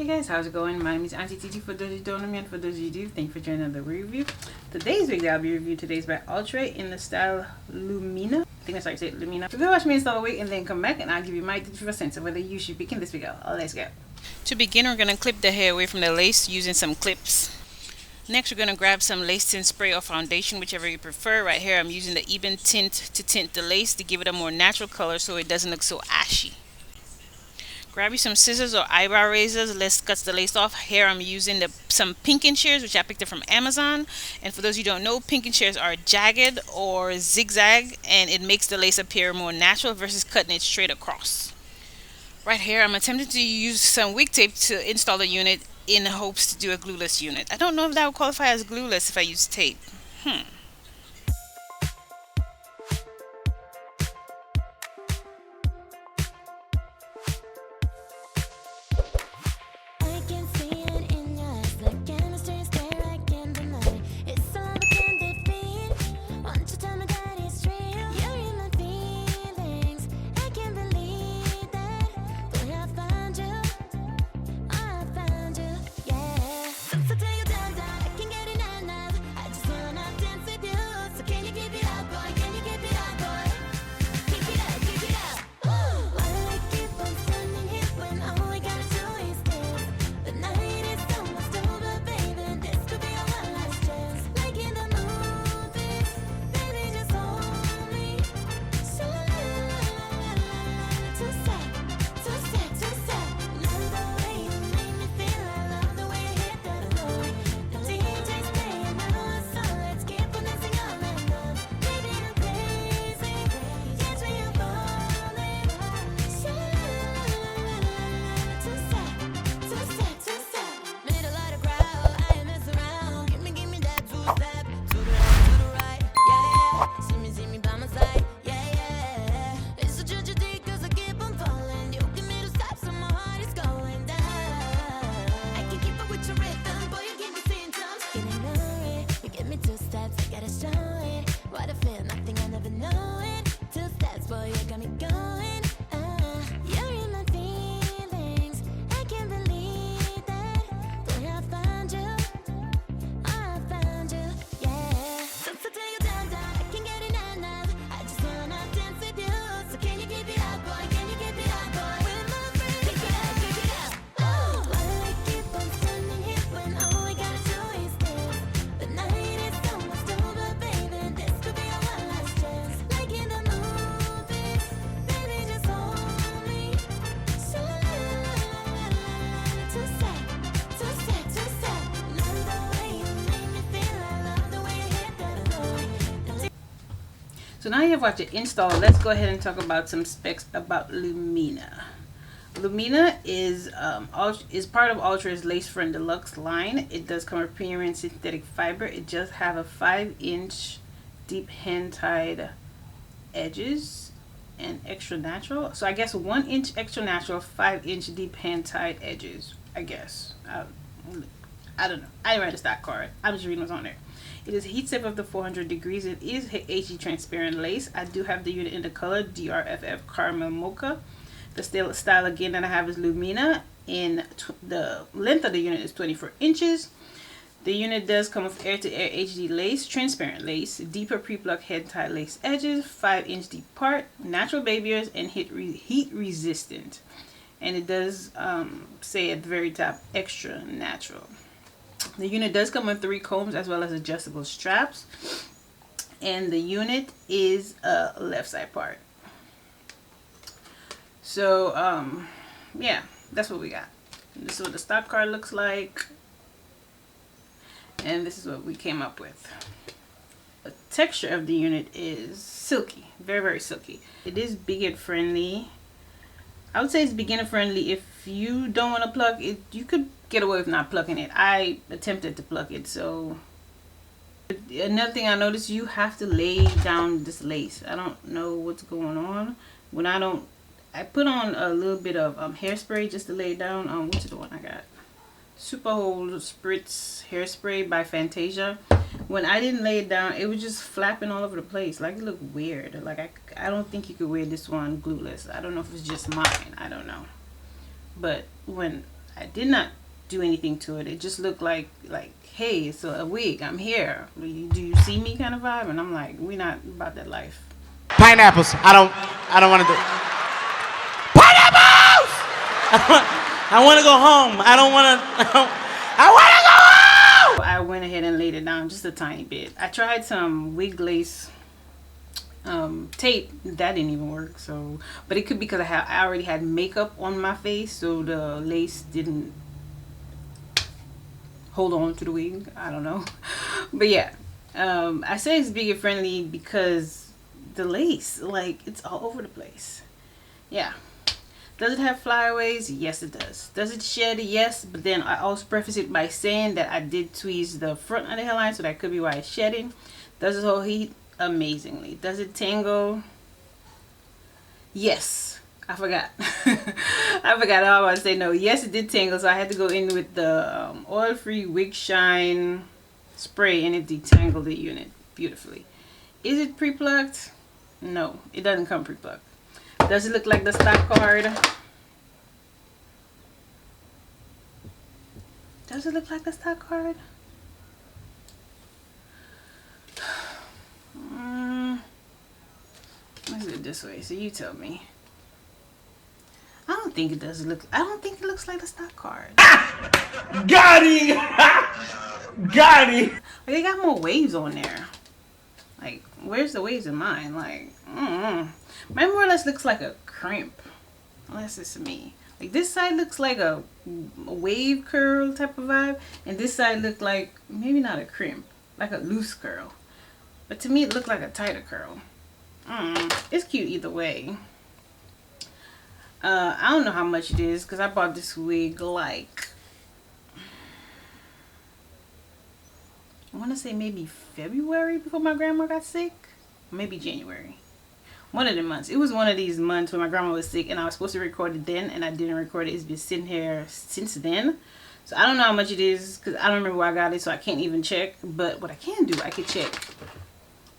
Hey guys, how's it going? My name is Auntie TT for those who don't know me and for those who do. Thank you for joining another review. Today's wig that I'll be reviewing today is by Outre in the style Lumina. I think that's how you say it, Lumina. So go watch me install a wig and then come back and I'll give you my 50 cents of whether you should be picking this wig out. Let's go. To begin, we're going to clip the hair away from the lace using some clips. Next, we're going to grab some lace tint spray or foundation, whichever you prefer. Right here, I'm using the even tint to tint the lace to give it a more natural color so it doesn't look so ashy. Grab you some scissors or eyebrow razors. Let's cut the lace off. Here I'm using some pinking shears, which I picked up from Amazon. And for those who don't know, pinking shears are jagged or zigzag, and it makes the lace appear more natural versus cutting it straight across. Right here, I'm attempting to use some wig tape to install the unit in hopes to do a glueless unit. I don't know if that would qualify as glueless if I use tape. So now you have watched it install. Let's go ahead and talk about some specs about Lumina. Lumina is part of Outre's Lace Friend Deluxe line. It does come with premium synthetic fiber. It just have a 5-inch deep hand tied edges and extra natural. So I guess 1 inch extra natural, 5-inch deep hand tied edges. I guess I don't know. I didn't write a stock card. I'm just reading what's on there. It is heat safe up to 400 degrees. It is HD transparent lace. I do have the unit in the color DRFF Caramel Mocha. The style again that I have is Lumina. The length of the unit is 24 inches. The unit does come with air-to-air HD lace, transparent lace, deeper pre-pluck head tie lace edges, 5-inch deep part, natural baby hairs, and heat resistant. And it does say at the very top, extra natural. The unit does come with 3 combs as well as adjustable straps. And the unit is a left side part. So, yeah, that's what we got. This is what the stock card looks like. And this is what we came up with. The texture of the unit is silky. Very, very silky. It is beginner friendly. I would say it's beginner friendly. If you don't want to pluck it, you could get away with not plucking it. I attempted to pluck it. So another thing I noticed, you have to lay down this lace. I don't know what's going on. When I put on a little bit of hairspray just to lay it down. Which is the one I got? Super Hold Spritz Hairspray by Fantasia. When I didn't lay it down, it was just flapping all over the place. Like, it looked weird. Like, I don't think you could wear this one glueless. I don't know if it's just mine. I don't know. But when I did not do anything to it. It just looked like hey, it's a wig, I'm here, do you see me kind of vibe. And I'm like, we not about that life. Pineapples. I don't want to do. Pineapples. I want to go home. I don't want to. I want to go home. I went ahead and laid it down just a tiny bit. I tried some wig lace tape, that didn't even work. So, but it could be because I already had makeup on my face, so the lace didn't hold on to the wig. I don't know. But yeah, I say it's vegan friendly because the lace, like, it's all over the place. Yeah. Does it have flyaways? Yes, it does. Does it shed? Yes, but then I also preface it by saying that I did tweeze the front of the hairline, so that could be why it's shedding. Does it hold heat? Amazingly. Does it tangle? Yes. I forgot. I forgot. I was about to say no. Yes, it did tangle, so I had to go in with the oil-free Wig Shine spray, and it detangled the unit beautifully. Is it pre-plucked? No, it doesn't come pre-plucked. Does it look like the stock card? Does it look like the stock card? Let's do it this way, so you tell me. I don't think it does look. I don't think it looks like the stock card. Got him. Got him. They got more waves on there. Like, where's the waves in mine? Like, mine more or less looks like a crimp. Unless it's me. Like, this side looks like a wave curl type of vibe, and this side looked like maybe not a crimp, like a loose curl. But to me, it looked like a tighter curl. It's cute either way. I don't know how much it is because I bought this wig like, I want to say maybe February before my grandma got sick. Maybe January. One of the months. It was one of these months when my grandma was sick and I was supposed to record it then and I didn't record it. It's been sitting here since then. So I don't know how much it is because I don't remember where I got it, so I can't even check. But what I can do, I can check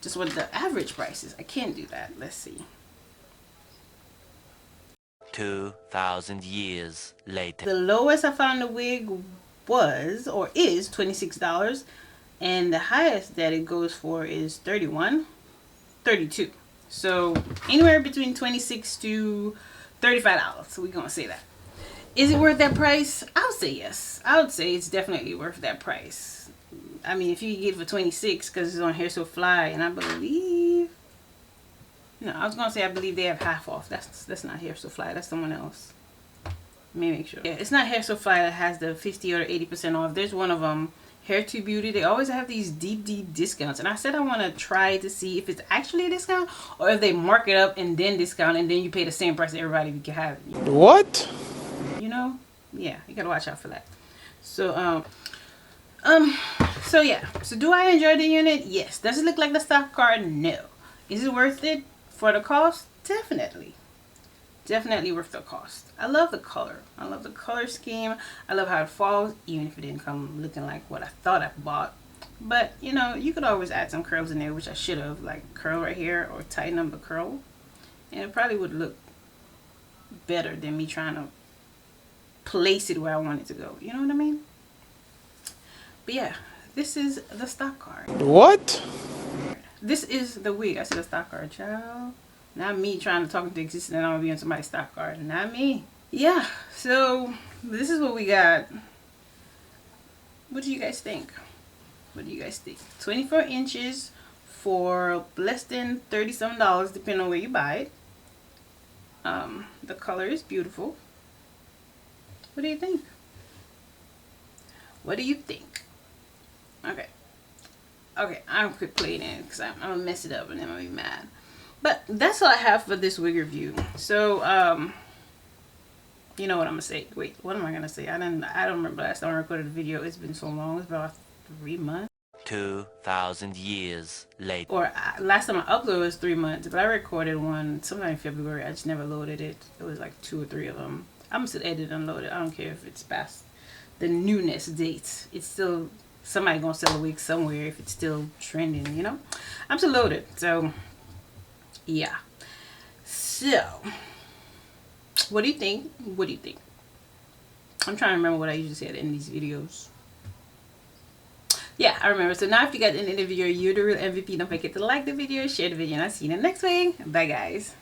just what the average price is. I can't do that. Let's see. 2,000 years later. The lowest I found the wig was, or is, $26. And the highest that it goes for is $31, $32. So anywhere between $26 to $35. So we're going to say that. Is it worth that price? I would say yes. I would say it's definitely worth that price. I mean, if you get it for $26 because it's on Hair So Fly, and I believe, no, I was going to say I believe they have half off. That's not Hair So Fly. That's someone else. Let me make sure. Yeah, it's not Hair So Fly that has the 50 or 80% off. There's one of them, Hair to Beauty. They always have these deep discounts, and I said I want to try to see if it's actually a discount or if they mark it up and then discount and then you pay the same price that everybody can have it. What? You know? Yeah, you gotta watch out for that. So so yeah, so do I enjoy the unit? Yes. Does it look like the stock card? No. Is it worth it for the cost? Definitely. Definitely worth the cost. I love the color. I love the color scheme. I love how it falls, even if it didn't come looking like what I thought I bought. But, you know, you could always add some curls in there, which I should have, like curl right here or tighten up the curl. And it probably would look better than me trying to place it where I want it to go. You know what I mean? But yeah, this is the stock card. What? This is the wig. I said the stock card, child. Not me trying to talk into existence and I'm gonna be on somebody's stock card. Not me. Yeah, so this is what we got. What do you guys think? What do you guys think? 24 inches for less than $30-some, depending on where you buy it. The color is beautiful. What do you think? What do you think? Okay. Okay, I'm gonna quit playing it because I'm gonna mess it up and then I'm gonna be mad. But that's all I have for this wig review. So, you know what I'm gonna say. Wait, what am I gonna say? I don't remember last time I recorded a video. It's been so long. It's about 3 months. 2,000 years later. Or last time I uploaded was 3 months. But I recorded one sometime in February. I just never loaded it. It was like 2 or 3 of them. I'm still edit and load it. I don't care if it's past the newness dates. It's still somebody gonna sell a wig somewhere if it's still trending, you know. I'm still loaded. So yeah. So what do you think? What do you think? I'm trying to remember what I usually say in these videos. Yeah, I remember. So now if you got an end of the video, you're the real MVP. Don't forget to like the video, share the video, and I'll see you in the next one. Bye, guys.